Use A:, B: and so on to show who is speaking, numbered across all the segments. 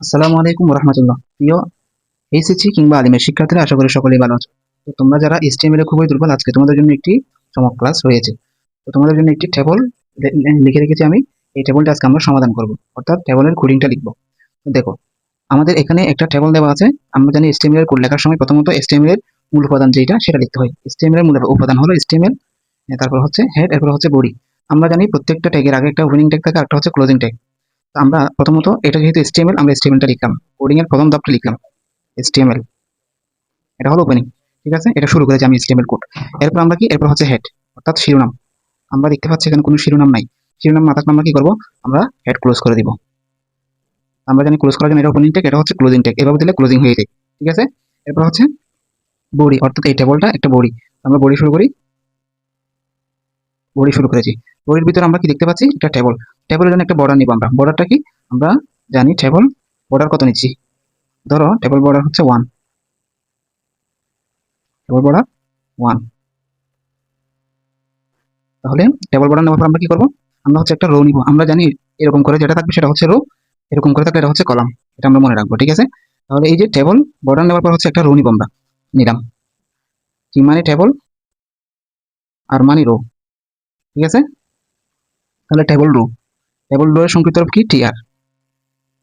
A: আসসালামু আলাইকুম রহমতুল্লাহ। প্রিয় এইচএসসি কিংবা আলিমের শিক্ষার্থীরা, আশা করি সকলেই ভালো আছো। তো তোমরা যারা এইচটিএমএল এ খুবই দুর্বল, আজকে তোমাদের জন্য একটি চমক ক্লাস রয়েছে। তো তোমাদের জন্য একটি টেবল লিখে রেখেছি আমি। এই টেবলটা আজকে আমরা সমাধান করব, অর্থাৎ টেবলের কোডিংটা লিখবো। তো দেখো, আমাদের এখানে একটা টেবল দেওয়া আছে। আমরা জানি এইচটিএমএল এর কোড লেখার সময় প্রথমত এইচটিএমএল এর মূল উপাদান যেটা সেটা লিখতে হয়। এইচটিএমএল এর মূল উপাদান হলো এইচটিএমএল, তারপর হচ্ছে হেড, এরপর হচ্ছে বডি। আমরা জানি প্রত্যেকটা ট্যাগের আগে একটা ওপেনিং ট্যাগ থাকে, একটা হচ্ছে ক্লোজিং ট্যাগ। তো আমরা প্রথমত এটা যেহেতু এইচটিএমএল, আমরা এইচটিএমএল টা লিখলাম, কোডিং এর প্রথম ধাপটা লিখলাম এইচটিএমএল। এটা হলো ওপেনিং, ঠিক আছে, এটা শুরু করেছি আমি এইচটিএমএল কোড। এরপর আমরা কি, এরপর হচ্ছে হেড, অর্থাৎ শিরোনাম। আমরা দেখতে পাচ্ছি এখানে কোনো শিরোনাম নাই। শিরোনাম না থাকলে আমরা কি করবো, আমরা হেড ক্লোজ করে দিব। আমরা জানি ক্লোজ করার জন্য এটা ওপেনিং ট্যাগ, এটা হচ্ছে ক্লোজিং ট্যাগ, এভাবে দিলে ক্লোজিং হয়ে যায়, ঠিক আছে। এরপর হচ্ছে বডি, অর্থাৎ এই টেবলটা একটা বডি। আমরা বডি শুরু করি, বডি শুরু করেছি। বডির ভিতরে আমরা কি দেখতে পাচ্ছি, একটা টেবল। টেবলের জন্য একটা বর্ডার নিব আমরা। বর্ডারটা কি, আমরা জানি টেবল বর্ডার কত নিচ্ছি। ধরো টেবল বর্ডার হচ্ছে 1, টেবল বর্ডার 1। তাহলে টেবল বর্ডার নেওয়ার পর আমরা কি করবো, আমরা হচ্ছে একটা রো নিব। আমরা জানি এরকম করে যেটা থাকবে সেটা হচ্ছে রো, এরকম করে থাকলে এটা হচ্ছে কলাম। এটা আমরা মনে রাখবো, ঠিক আছে। তাহলে এই যে টেবল বর্ডার নেওয়ার পর হচ্ছে একটা রো নিব আমরা, নিলাম। কি মানে টেবল, আর মানে রো, ঠিক আছে। তাহলে টেবল রো এর সংক্ষিপ্ত রূপ কি, টিআর।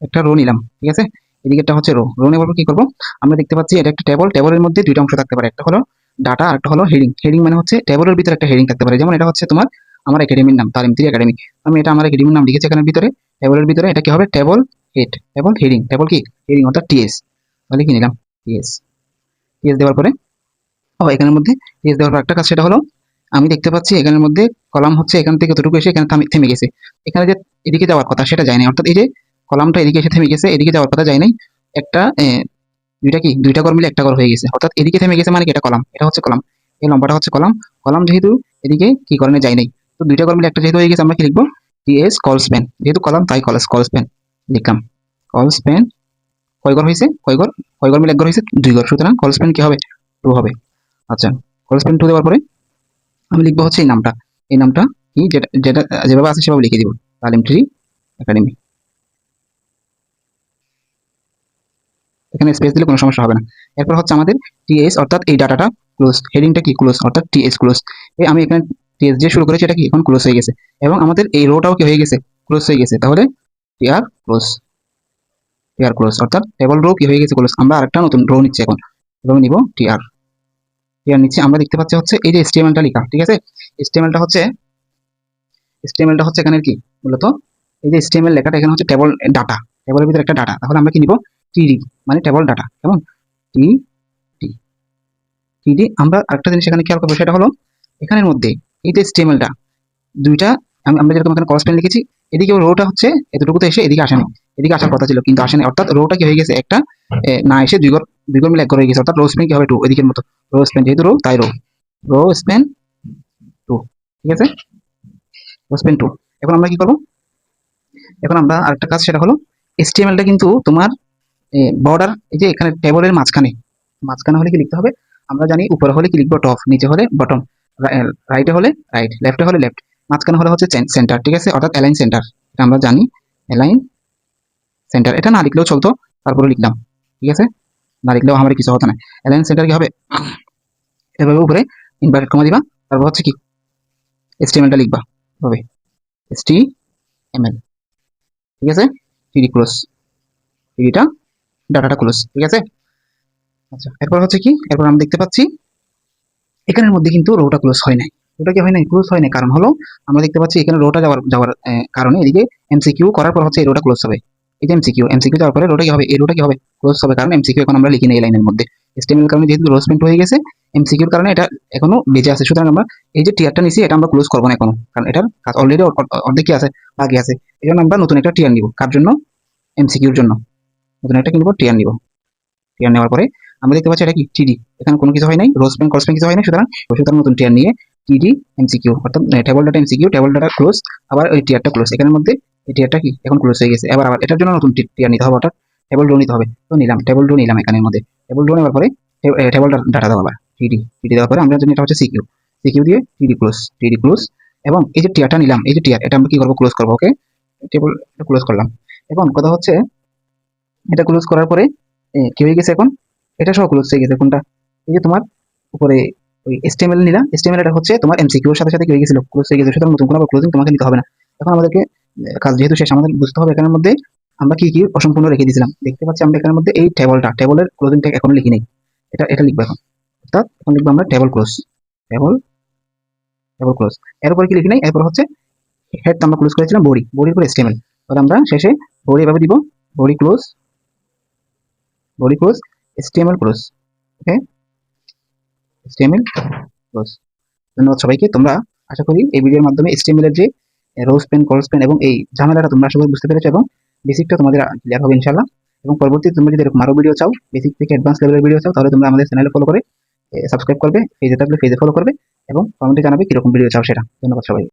A: একটা রো নিলাম, ঠিক আছে। এদিকে একটা হচ্ছে রো, রো নেওয়ার পর কি করবো, আমরা দেখতে পাচ্ছি এটা একটা টেবল। টেবলের মধ্যে দুইটা অংশ থাকতে পারে, একটা হলো ডাটা আর একটা হলো হেডিং। হেডিং মানে হচ্ছে টেবলের ভিতরে একটা হেডিং থাকতে পারে। যেমন এটা হচ্ছে তোমার আমার একাডেমির নাম, তালিম 3 একাডেমি। আমি এটা আমার একাডেমির নাম লিখেছি এখানে ভিতরে। টেবলের ভিতরে এটা কি হবে, table head, table heading, table কি হেডিং, অর্থাৎ টিএস। তাহলে কি নিলাম, টিএস। টিএস দেওয়ার পরে, ও এখানের মধ্যে টিএস দেওয়ার পর একটা কাজ, সেটা হলো আমি দেখতে পাচ্ছি এখানের মধ্যে কলাম হচ্ছে এখান থেকে এতটুকু এসে এখানে থেমে গেছে। এখানে যে এদিকে যাওয়ার কথা সেটা যায় নাই, অর্থাৎ এই যে কলামটা এদিকে এসে থেমে গেছে, এদিকে যাওয়ার কথা যায় নাই। একটা দুইটা কি, দুইটা ঘর মিলে একটা ঘর হয়ে গেছে, অর্থাৎ এদিকে থেমে গেছে মানে কি, এটা কলাম, এটা হচ্ছে কলাম। এই লম্বাটা হচ্ছে কলাম। কলাম যেহেতু এদিকে কি কারণে যায় নাই, তো দুইটা ঘর মিলে একটা যেহেতু হয়ে গেছে, আমরা কি লিখবো, টিএস কল স্প্যান। যেহেতু কলাম তাই কল স্প্যান লিখলাম। কল স্প্যান কয় ঘর হয়েছে, কয় ঘর মিলে এক ঘর হয়েছে, 2 ঘর, সুতরাং কল স্প্যান কি হবে, 2 হবে। আচ্ছা, কল স্প্যান 2 দেওয়ার পরে আমি লিখবো হচ্ছে এই নামটা। এই নামটা কি, যেটা যেটা যেভাবে আছে সেভাবে লিখে দিব, তালিম 3 একাডেমি। এখানে স্পেস দিলে কোনো সমস্যা হবে না। এরপর হচ্ছে আমাদের টিএস, অর্থাৎ এই ডাটাটা ক্লোজ, হেডিংটা কি ক্লোজ, অর্থাৎ টিএস ক্লোজ। এই আমি এখানে টিএস দিয়ে শুরু করেছি, এটা কি এখন ক্লোজ হয়ে গেছে। এবং আমাদের এই রোটাও কি হয়ে গেছে, ক্লোজ হয়ে গেছে। তাহলে টিআর ক্লোজ, টিআর ক্লোজ, অর্থাৎ টেবল রো কি হয়ে গেছে, ক্লোজ। আমরা আরেকটা নতুন রো নিচ্ছি এখন, রো নিব টিআর। টিআর নিচ্ছি, আমরা দেখতে পাচ্ছি হচ্ছে এই যে এসটিএমএলটা লেখা, ঠিক আছে। এসটিএমএলটা হচ্ছে, এসটিএমএলটা হচ্ছে এখানে কি মূলত, এই যে এসটিএমএল লেখাটা এখানে হচ্ছে টেবল ডাটা, টেবলের ভিতরে একটা ডাটা। তাহলে আমরা কি নিব, টিডি, মানে টেবল ডাটা, কেমন, টি টি টিডি। আমরা আরেকটা জিনিস এখানে খেয়াল করবো, সেটা হলো এখানের মধ্যে এই যে স্টেমেলটা দুইটা, আমরা যেরকম এখানে কলস্পেন লিখেছি, এদিকে রোটা হচ্ছে এতটুকুতে এসে এদিকে আসেনি। এদিকে আসার কথা ছিল কিন্তু আসেনি, অর্থাৎ রোটা কি হয়ে গেছে, একটা না এসে দুই ঘর মিলে এক ঘর হয়ে গেছে, অর্থাৎ রো স্পেন কি হবে, 2, এদিকের মতো। রো স্পেন যেহেতু রো তাই রো, রো স্পেন 2, ঠিক আছে, রো স্পেন 2। এখন আমরা কি করবো, এখন আমরা আরেকটা কাজ, সেটা হলো এসটিএমএলটা কিন্তু তোমার বর্ডার, এই যে এখানে টেবলের মাঝখানে, মাঝখানে হলে কি লিখতে হবে, আমরা জানি উপরে হলে কি লিখবো, টপ, নিচে হলে বটম, রাইটে হলে রাইট, লেফটে হলে লেফট, মাঝখানে হলে হচ্ছে সেন্টার, ঠিক আছে, অর্থাৎ অ্যালাইন সেন্টার। এটা আমরা জানি, অ্যালাইন সেন্টার। এটা না লিখলেও চলতো, তারপরে লিখলাম, ঠিক আছে, না লিখলেও আমার কিছু হতো না। অ্যালাইন সেন্টার কি হবে, এভাবে উপরে ইনভার্টেড কমা দিবা, তারপর হচ্ছে কি এসটিএমএলটা লিখবা, হবে এসটিএমএল, ঠিক আছে, টিডি ক্লোজ, টিডিটা ডাটাটা ক্লোজ, ঠিক আছে। আচ্ছা, এরপর হচ্ছে কি, এরপর আমরা দেখতে পাচ্ছি এখানের মধ্যে কিন্তু রোটা ক্লোজ হয় নাই। রোটা কি হয় নাই, ক্লোজ হয় নাই, কারণ হলো আমরা দেখতে পাচ্ছি এখানে রোটা যাওয়ার যাওয়ার কারণে এদিকে এমসিকিউ করার পর হচ্ছে এই রোটা ক্লোজ হবে। এই যে এমসিকিউ যাওয়ার পরে রোটা কি হবে, এই রোটা কি হবে, ক্লোজ হবে, কারণ এমসিকিউ এখন আমরা লিখি না এই লাইনের মধ্যে। এসটিএমএল কারণে যেহেতু রো স্পেন্ট হয়ে গেছে, এমসিকিউর কারণে এটা এখনো বেঁচে আছে, সুতরাং আমরা এই যে টিয়ারটা নিছি এটা আমরা ক্লোজ করবো না এখনো, কারণ এটার কাজ অলরেডি অর্ধেক কি আছে, বাকি আছে। এই জন্য আমরা নতুন একটা টিয়ার নিব, কার জন্য, এমসিকিউর জন্য। নতুন একটা কিনবো, টিয়ার নিব। টিয়ার নেওয়ার পরে আমরা দেখতে পাচ্ছি এটা কি টিডি, এখানে কোনো কিছু হয় নাই, রোজ পেন ক্রস পেন কিছু হয় নাই, সুতরাং নতুন টিয়ার নিয়ে টিডি এমসিকিউ, অর্থাৎ table data MCQ, table data close, আবার ওই টিয়ারটা ক্লোজ, এখানের মধ্যে এই টিয়ারটা কি এখন ক্লোজ হয়ে গেছে। আবার এটার জন্য নতুন টিয়ার নিতে হবে, অর্থাৎ টেবল রো নিতে হবে। তো নিলাম, টেবল রো নিলাম, এখানের মধ্যে টেবল রো নেওয়ার পরে টেবল ডাটা দেওয়া, আবার টিডি, টিডি দেওয়ার পরে আমরা জানি এটা হচ্ছে সিকিউ, সিকিউ দিয়ে টিডি ক্লোজ। এবং এই যে টিয়ারটা নিলাম, এই যে টিয়ার, এটা আমরা কি করবো, ক্লোজ করবো, ওকে, টেবল ক্লোজ করলাম। এখন কথা হচ্ছে এটা ক্লোজ করার পরে কি হয়ে গেছে এখন, এটা সহ ক্লোজ হয়ে গেছে। কোনটা? এই যে তোমার উপরে ওই HTML নিলা, HTML এটা হচ্ছে তোমার MCQ এর সাথে সাথে কি হয়ে গেছিল, ক্লোজ হয়ে গেছে। সুতরাং নতুন কোনো ক্লোজিং তোমাকে নিতে হবে না। এখন আমাদেরকে কাজ যেহেতু শেষ, আমাদের বুঝতে হবে এখানের মধ্যে আমরা কি কি অসম্পূর্ণ রেখে দিয়েছিলাম। দেখতে পাচ্ছি আমরা এখানের মধ্যে এই টেবলের ক্লোজিং ট্যাগ এখনো লিখি নাই। এটা লিখবো এখন, অর্থাৎ এখন লিখবো আমরা table close, table table close. এরপর কি লিখি নাই, এরপর হচ্ছে হেড তো আমরা ক্লোজ করেছিলাম বডির পর HTML, তাহলে আমরা শেষে বডি এভাবে দিব, বডি ক্লোজ, HTML ক্লোজ। ওকে, HTML ক্লোজ। ধন্যবাদ সবাইকে। তোমরা আশা করি এই ভিডিওর মাধ্যমে HTML এর যে রোজ পেন, কলস পেন এবং এই ঝামেলাটা তোমরা আশা করি বুঝতে পেরেছো এবং বেসিকটা তোমাদের ক্লিয়ার হবে ইনশাআল্লাহ। এবং পরবর্তীতে তোমরা যদি এরকম আরো ভিডিও চাও, বেসিক থেকে অ্যাডভান্স লেভেলের ভিডিও চাও, তাহলে তোমরা আমাদের চ্যানেলে ফলো করে সাবস্ক্রাইব করবে, পেজে থাকলে পেজে ফলো করবে এবং কমেন্টে জানাবে কিরকম ভিডিও চাও সেটা। ধন্যবাদ সবাই।